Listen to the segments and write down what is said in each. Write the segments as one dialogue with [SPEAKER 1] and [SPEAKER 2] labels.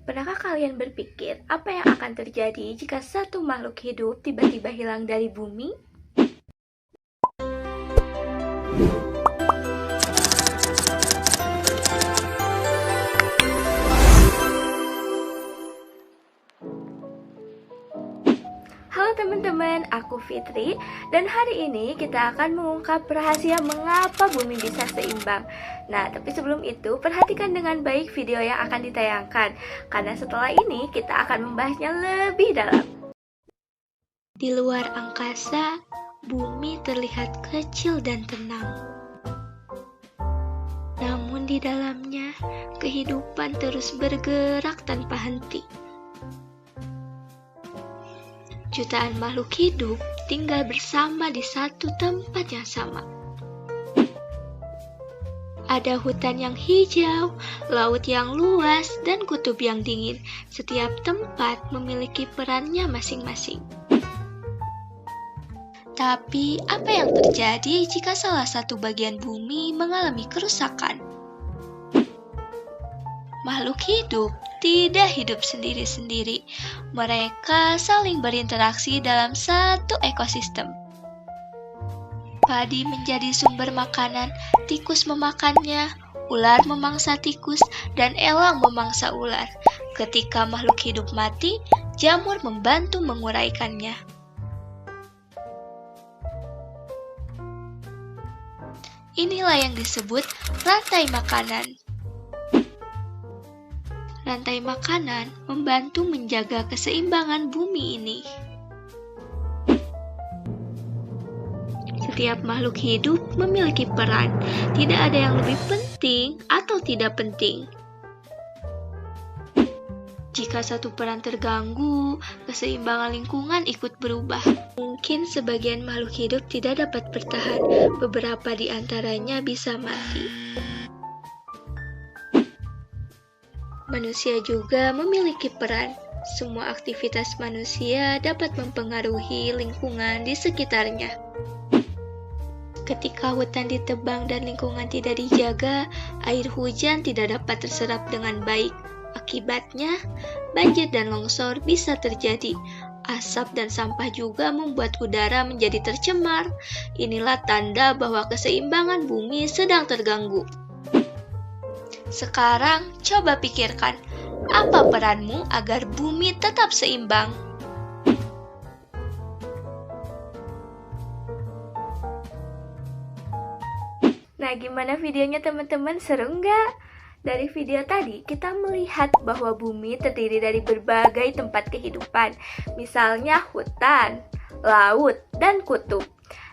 [SPEAKER 1] Pernahkah kalian berpikir apa yang akan terjadi jika satu makhluk hidup tiba-tiba hilang dari bumi? Halo teman-teman, aku Fitri dan hari ini kita akan mengungkap rahasia mengapa bumi bisa seimbang. Nah, tapi sebelum itu perhatikan dengan baik video yang akan ditayangkan karena setelah ini kita akan membahasnya lebih dalam. Di luar angkasa, bumi terlihat kecil dan tenang. Namun di dalamnya, kehidupan terus bergerak tanpa henti. Jutaan makhluk hidup tinggal bersama di satu tempat yang sama. Ada hutan yang hijau, laut yang luas, dan kutub yang dingin. Setiap tempat memiliki perannya masing-masing. Tapi, apa yang terjadi jika salah satu bagian bumi mengalami kerusakan? Makhluk hidup tidak hidup sendiri-sendiri. Mereka saling berinteraksi dalam satu ekosistem. Padi menjadi sumber makanan, tikus memakannya, ular memangsa tikus, dan elang memangsa ular. Ketika makhluk hidup mati, jamur membantu menguraikannya. Inilah yang disebut rantai makanan. Rantai makanan membantu menjaga keseimbangan bumi ini. Setiap makhluk hidup memiliki peran, tidak ada yang lebih penting atau tidak penting. Jika satu peran terganggu, keseimbangan lingkungan ikut berubah. Mungkin sebagian makhluk hidup tidak dapat bertahan, beberapa di antaranya bisa mati. Manusia juga memiliki peran. Semua aktivitas manusia dapat mempengaruhi lingkungan di sekitarnya. Ketika hutan ditebang dan lingkungan tidak dijaga, air hujan tidak dapat terserap dengan baik. Akibatnya, banjir dan longsor bisa terjadi. Asap dan sampah juga membuat udara menjadi tercemar. Inilah tanda bahwa keseimbangan bumi sedang terganggu. Sekarang, coba pikirkan, apa peranmu agar bumi tetap seimbang? Nah, gimana videonya teman-teman? Seru nggak? Dari video tadi, kita melihat bahwa bumi terdiri dari berbagai tempat kehidupan, misalnya hutan, laut, dan kutub.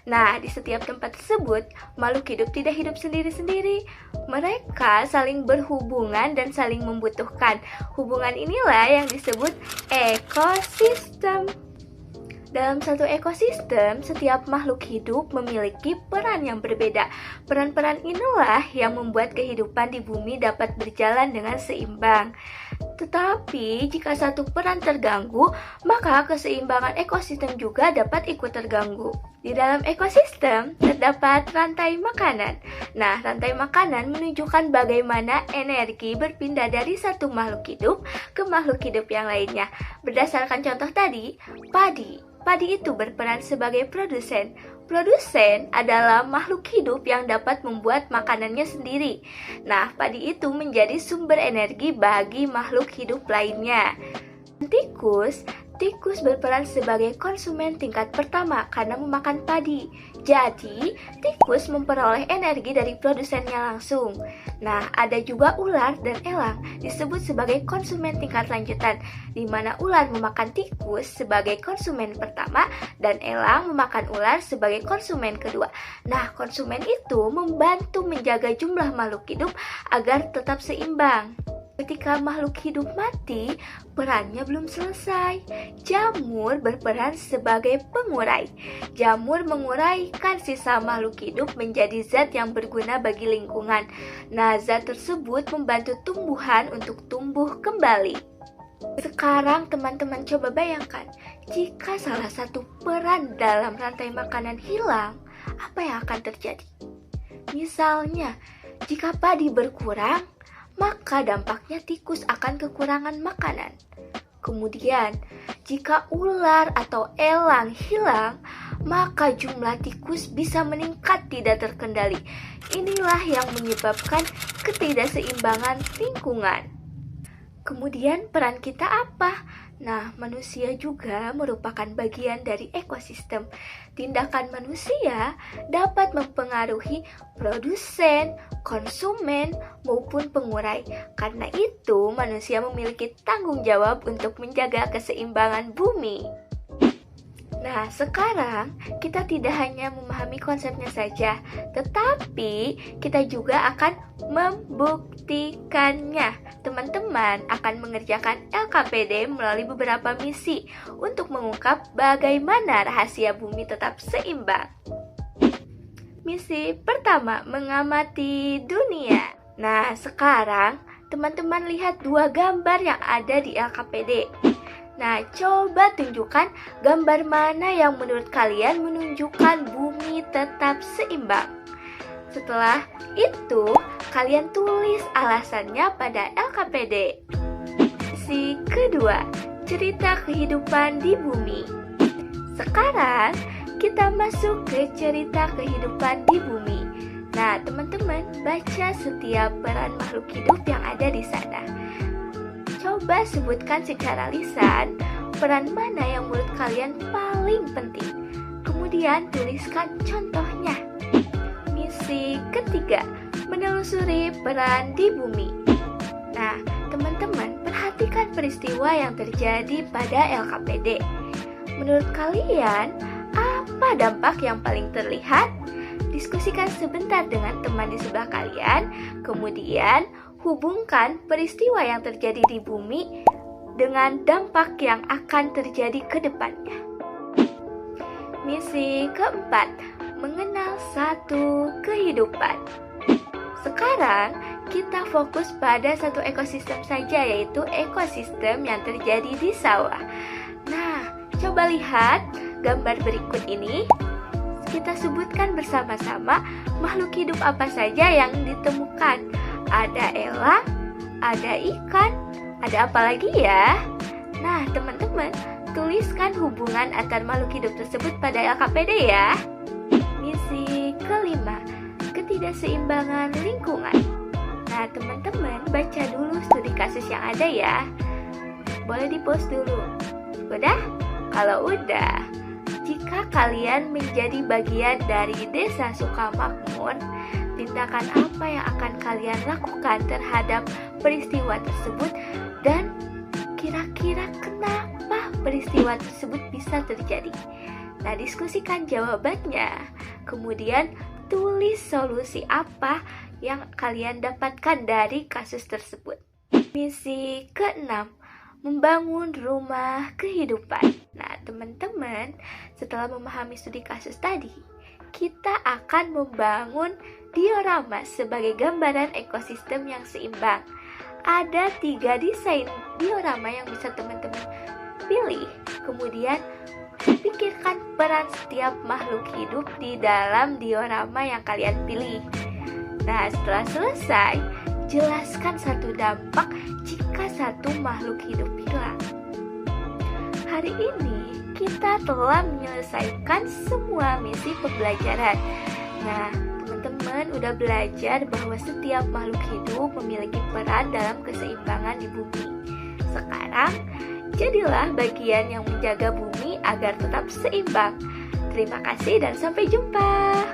[SPEAKER 1] Nah, di setiap tempat tersebut, makhluk hidup tidak hidup sendiri-sendiri. Mereka saling berhubungan dan saling membutuhkan. Hubungan inilah yang disebut ekosistem. Dalam satu ekosistem, setiap makhluk hidup memiliki peran yang berbeda. Peran-peran inilah yang membuat kehidupan di bumi dapat berjalan dengan seimbang. Tetapi, jika satu peran terganggu, maka keseimbangan ekosistem juga dapat ikut terganggu. Di dalam ekosistem, terdapat rantai makanan. Nah, rantai makanan menunjukkan bagaimana energi berpindah dari satu makhluk hidup ke makhluk hidup yang lainnya. Berdasarkan contoh tadi, Padi itu berperan sebagai produsen. Produsen adalah makhluk hidup yang dapat membuat makanannya sendiri. Nah, padi itu menjadi sumber energi bagi makhluk hidup lainnya. Tikus berperan sebagai konsumen tingkat pertama karena memakan padi. Jadi, tikus memperoleh energi dari produsennya langsung. Nah, ada juga ular dan elang disebut sebagai konsumen tingkat lanjutan, di mana ular memakan tikus sebagai konsumen pertama dan elang memakan ular sebagai konsumen kedua. Nah, konsumen itu membantu menjaga jumlah makhluk hidup agar tetap seimbang. Ketika makhluk hidup mati, perannya belum selesai. Jamur berperan sebagai pengurai. Jamur menguraikan sisa makhluk hidup menjadi zat yang berguna bagi lingkungan. Nah, zat tersebut membantu tumbuhan untuk tumbuh kembali. Sekarang teman-teman coba bayangkan, jika salah satu peran dalam rantai makanan hilang, apa yang akan terjadi? Misalnya, jika padi berkurang, maka dampaknya tikus akan kekurangan makanan. Kemudian, jika ular atau elang hilang, maka jumlah tikus bisa meningkat tidak terkendali. Inilah yang menyebabkan ketidakseimbangan lingkungan. Kemudian peran kita apa? Nah, manusia juga merupakan bagian dari ekosistem. Tindakan manusia dapat mempengaruhi produsen, konsumen, maupun pengurai. Karena itu, manusia memiliki tanggung jawab untuk menjaga keseimbangan bumi. Nah, sekarang kita tidak hanya memahami konsepnya saja, tetapi kita juga akan membuktikannya. Teman-teman akan mengerjakan LKPD melalui beberapa misi untuk mengungkap bagaimana rahasia bumi tetap seimbang. Misi pertama, mengamati dunia. Nah, sekarang teman-teman lihat dua gambar yang ada di LKPD. Nah, coba tunjukkan gambar mana yang menurut kalian menunjukkan bumi tetap seimbang. Setelah itu, kalian tulis alasannya pada LKPD. Misi kedua, cerita kehidupan di bumi. Sekarang, kita masuk ke cerita kehidupan di bumi. Nah, teman-teman, baca setiap peran makhluk hidup yang ada di sana. Coba sebutkan secara lisan peran mana yang menurut kalian paling penting. Kemudian tuliskan contohnya. Misi ketiga, menelusuri peran di bumi. Nah, teman-teman, perhatikan peristiwa yang terjadi pada LKPD. Menurut kalian, apa dampak yang paling terlihat? Diskusikan sebentar dengan teman di sebelah kalian, kemudian hubungkan peristiwa yang terjadi di bumi dengan dampak yang akan terjadi ke depannya. Misi keempat, mengenal satu kehidupan. Sekarang, kita fokus pada satu ekosistem saja, yaitu ekosistem yang terjadi di sawah. Nah, coba lihat gambar berikut ini. Kita sebutkan bersama-sama makhluk hidup apa saja yang ditemukan. Ada elang, ada ikan, ada apa lagi ya? Nah, teman-teman, tuliskan hubungan antar makhluk hidup tersebut pada LKPD ya. Misi kelima, ketidakseimbangan lingkungan. Nah, teman-teman, baca dulu studi kasus yang ada ya. Boleh di-post dulu. Udah? Kalau udah, jika kalian menjadi bagian dari Desa Sukamakmur, tindakan apa yang akan kalian lakukan terhadap peristiwa tersebut dan kira-kira kenapa peristiwa tersebut bisa terjadi? Nah, diskusikan jawabannya. Kemudian tulis solusi apa yang kalian dapatkan dari kasus tersebut. Misi keenam, membangun rumah kehidupan. Nah, teman-teman, setelah memahami studi kasus tadi, kita akan membangun diorama sebagai gambaran ekosistem yang seimbang. Ada 3 desain diorama yang bisa teman-teman pilih. Kemudian, pikirkan peran setiap makhluk hidup di dalam diorama yang kalian pilih. Nah, setelah selesai, jelaskan satu dampak jika satu makhluk hidup hilang. Hari ini kita telah menyelesaikan semua misi pembelajaran. Nah, teman-teman udah belajar bahwa setiap makhluk hidup memiliki peran dalam keseimbangan di bumi. Sekarang, jadilah bagian yang menjaga bumi agar tetap seimbang. Terima kasih dan sampai jumpa.